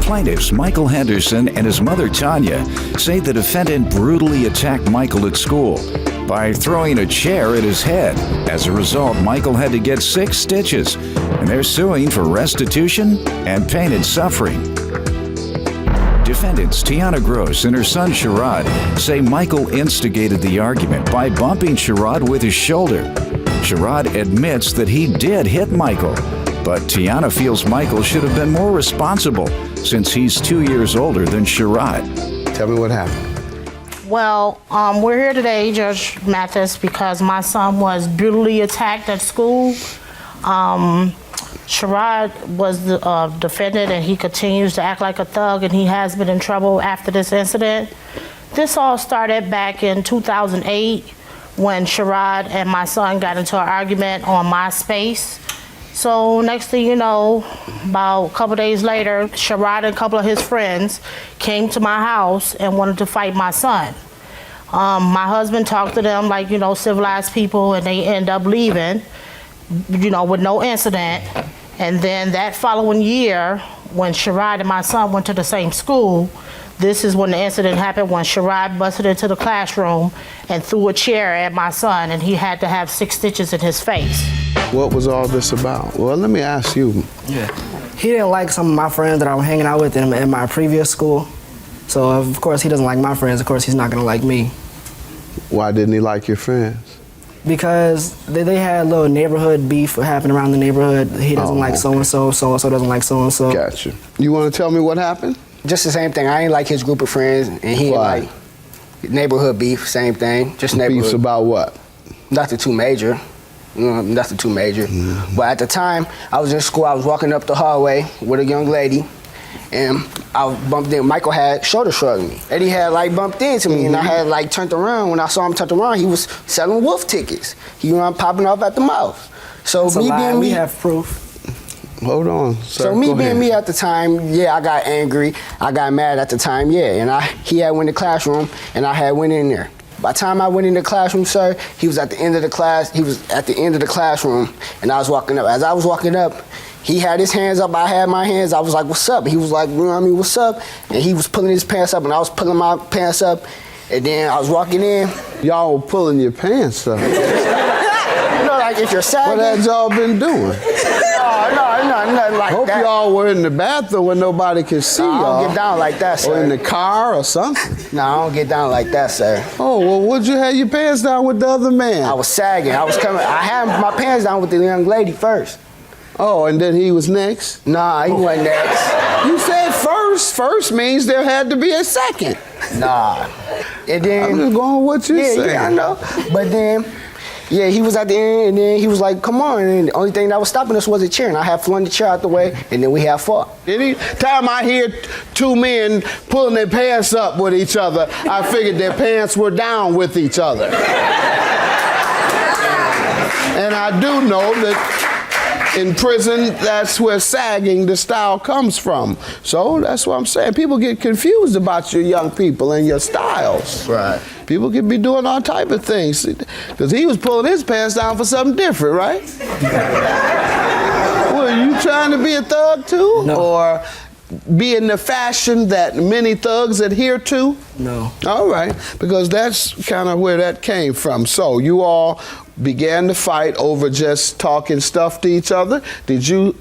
Plaintiffs Michael Henderson and his mother Tanya say the defendant brutally attacked Michael at school by throwing a chair at his head. As a result, Michael had to get 6 stitches, and they're suing for restitution and pain and suffering. Defendants Tiana Gross and her son Sherrod say Michael instigated the argument by bumping Sherrod with his shoulder. Sherrod admits that he did hit Michael, but Tiana feels Michael should have been more responsible since he's 2 years older than Sherrod. Tell me what happened. Well, we're here today, Judge Mathis, because my son was brutally attacked at school. Sherrod was the defendant, and he continues to act like a thug, and he has been in trouble after this incident. This all started back in 2008 when Sherrod and my son got into an argument on MySpace. So next thing you know, about a couple days later, Sherrod and a couple of his friends came to my house and wanted to fight my son. My husband talked to them like, civilized people, and they end up leaving, with no incident. And then that following year, when Sherrod and my son went to the same school, this is when the incident happened, when Sherrod busted into the classroom and threw a chair at my son, and he had to have 6 stitches in his face. What was all this about? Well, let me ask you. Yeah. He didn't like some of my friends that I was hanging out with in my previous school. So, of course, he doesn't like my friends. Of course, he's not going to like me. Why didn't he like your friends? Because they had a little neighborhood beef happening around the neighborhood. He doesn't like so-and-so, so-and-so doesn't like so-and-so. Gotcha. You want to tell me what happened? Just the same thing. I ain't like his group of friends, and he ain't like neighborhood beef, same thing. Just neighborhood. Beefs about what? Nothing too major. Nothing too major. Mm-hmm. But at the time, I was in school, I was walking up the hallway with a young lady, and I bumped in. Michael had shoulder shrugged me. Eddie had bumped into me, and I had turned around. When I saw him turn around, he was selling wolf tickets. He was popping off at the mouth. So That's me a lie. being me, we have proof. Hold on, sir. So me being me at the time, yeah, I got angry. I got mad at the time, yeah. And he had went in the classroom, and I had went in there. By the time I went in the classroom, sir, he was at the end of the class. He was at the end of the classroom, and I was walking up. As I was walking up, he had his hands up. I had my hands. I was like, "What's up?" He was like, "What's up?" And he was pulling his pants up, and I was pulling my pants up. And then I was walking in. Y'all were pulling your pants up. If you're sagging. What had y'all been doing? No, nothing like Hope that. y'all were in the bathroom where nobody could see y'all. I don't get down like that, sir. Or in the car or something. No, I don't get down like that, sir. Oh, well, what'd you have your pants down with the other man? I was sagging. I had my pants down with the young lady first. Oh, and then he was next? Nah, he wasn't next. You said first. First means there had to be a second. Nah. And then, I'm just going with what you saying. Yeah, I know. But then, yeah, he was at the end, and then he was like, "Come on!" And the only thing that was stopping us was a chair, and I had flung the chair out the way, and then we had fought. Any time I hear 2 men pulling their pants up with each other, I figured their pants were down with each other. And I do know that in prison, that's where sagging, the style, comes from. So that's what I'm saying. People get confused about your young people and your styles. Right. People can be doing all type of things. Because he was pulling his pants down for something different, right? Well, you trying to be a thug too? No. Or be in the fashion that many thugs adhere to? No. All right. Because that's kind of where that came from. So you all began to fight over just talking stuff to each other. Did you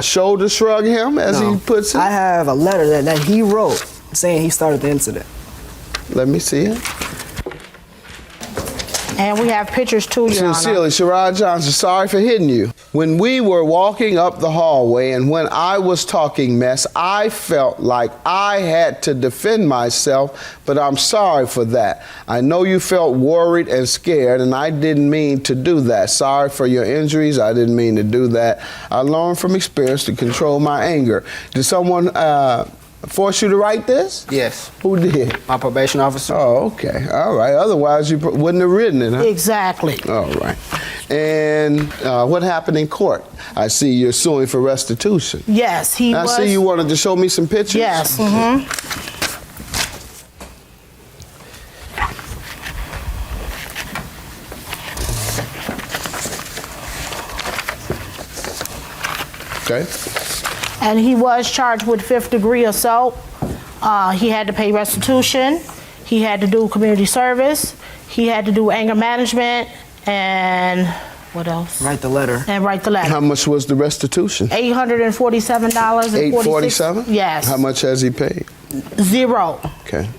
shoulder shrug him, as he puts it? I have a letter that he wrote saying he started the incident. Let me see it. And we have pictures too, Your Honor. Sincerely, Sherrod Johnson, sorry for hitting you. When we were walking up the hallway and when I was talking mess, I felt like I had to defend myself, but I'm sorry for that. I know you felt worried and scared, and I didn't mean to do that. Sorry for your injuries. I didn't mean to do that. I learned from experience to control my anger. Did someone force you to write this? Yes. Who did? My probation officer. Oh, okay. All right. Otherwise, you wouldn't have written it, huh? Exactly. All right. And what happened in court? I see you're suing for restitution. Yes, he was. I see you wanted to show me some pictures. Yes. Mm-hmm. Okay. and he was charged with 5th-degree assault. He had to pay restitution. He had to do community service. He had to do anger management, and what else? Write the letter. And write the letter. How much was the restitution? $847. $847? Yes. How much has he paid? 0. Okay.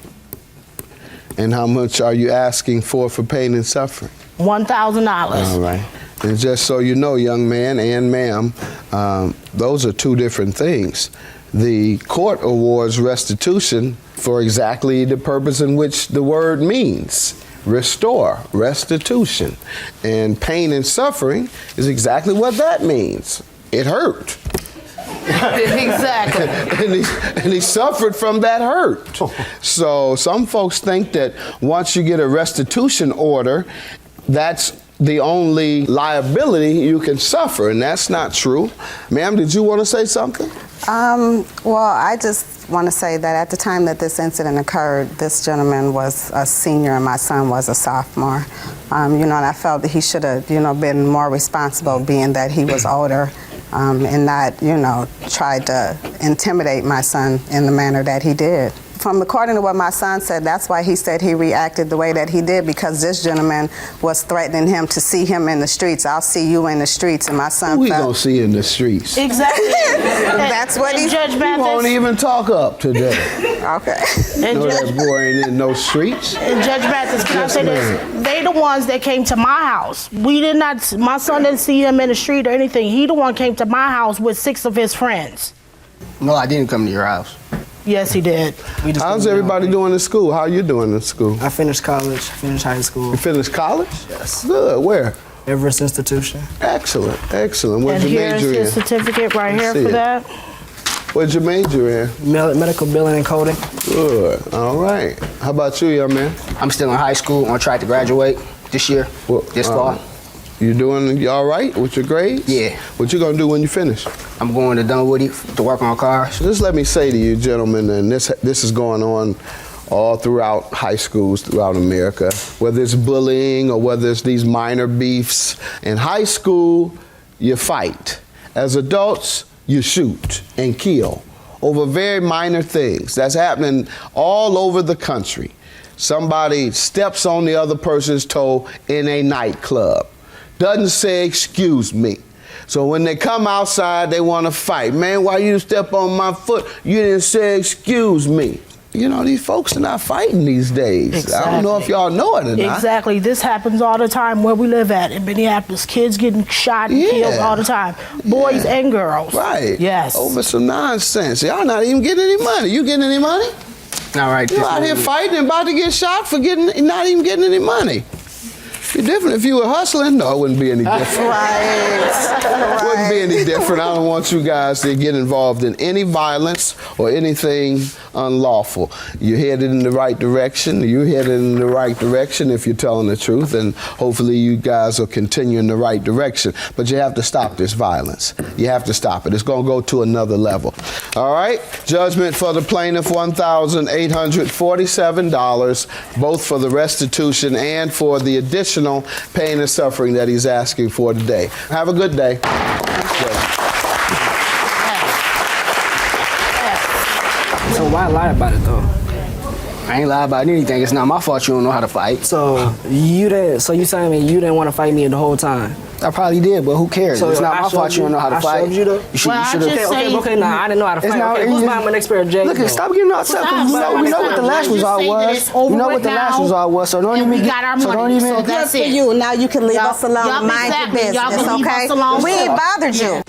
And how much are you asking for pain and suffering? $1,000. All right. And just so you know, young man and ma'am, those are two different things. The court awards restitution for exactly the purpose in which the word means. Restore, restitution. And pain and suffering is exactly what that means. It hurt. Exactly. and he suffered from that hurt. So some folks think that once you get a restitution order, that's the only liability you can suffer, and that's not true. Ma'am, did you want to say something? Well, I just want to say that at the time that this incident occurred, this gentleman was a senior and my son was a sophomore. And I felt that he should have, been more responsible, being that he was older, and not, tried to intimidate my son in the manner that he did. According to what my son said, that's why he said he reacted the way that he did, because this gentleman was threatening him to see him in the streets. I'll see you in the streets, and my son Who we felt... gonna see in the streets? Exactly. That's what he... Judge He Mathis. won't even talk up today. Okay. And No, Judge, that boy ain't in no streets. and Judge Mathis, can Yes, I say this? They the ones that came to my house. We did not, my son didn't see him in the street or anything. He the one came to my house with 6 of his friends. No, I didn't come to your house. Yes, he did. How's everybody doing in school? How you doing in school? I finished college, finished high school. You finished college? Yes. Good. Where? Everest Institution. Excellent. Excellent. What'd And you here's major in? his certificate right here see for it. that. What'd you major in? Medical billing and coding. Good. All right. How about you, young man? I'm still in high school, on track to graduate this year, this fall. You doing all right with your grades? Yeah. What you gonna do when you finish? I'm going to Dunwoody to work on cars. Just let me say to you, gentlemen, and this is going on all throughout high schools throughout America, whether it's bullying or whether it's these minor beefs. In high school, you fight. As adults, you shoot and kill over very minor things. That's happening all over the country. Somebody steps on the other person's toe in a nightclub. Doesn't say excuse me. So when they come outside, they want to fight. Man, why you step on my foot? You didn't say excuse me. These folks are not fighting these days. Exactly. I don't know if y'all know it or not. Exactly. This happens all the time where we live at in Minneapolis. Kids getting shot and killed all the time. Boys and girls. Right. Yes. Over some nonsense. Y'all not even getting any money. You getting any money? All right. You out here fighting and about to get shot for not even getting any money. It'd be different if you were hustling. No, it wouldn't be any different. Right. Wouldn't be any different. I don't want you guys to get involved in any violence or anything unlawful. You're headed in the right direction. You're headed in the right direction if you're telling the truth, and hopefully you guys will continue in the right direction. But you have to stop this violence. You have to stop it. It's going to go to another level. All right? Judgment for the plaintiff, $1,847, both for the restitution and for the additional pain and suffering that he's asking for today. Have a good day. So why lie about it though? I ain't lie about anything. It's not my fault you don't know how to fight. So you telling me you didn't want to fight me the whole time? I probably did, but who cares? So it's not I my fault you don't know how to I fight. showed you though? You should Well, I have. just- Okay, nah, I didn't know how to fight. not- Okay, who's my next pair of J's? Look, stop getting upset. Stop, We know what the last stop. result Just say that was. it's over We know with what the last now, result was. So don't and even. we got our So money, don't even. so Good that's for it. you. Now you can leave Y'all- us alone y'all and mind exactly. your Y'all business, can leave okay? us alone, We too. ain't bothered you.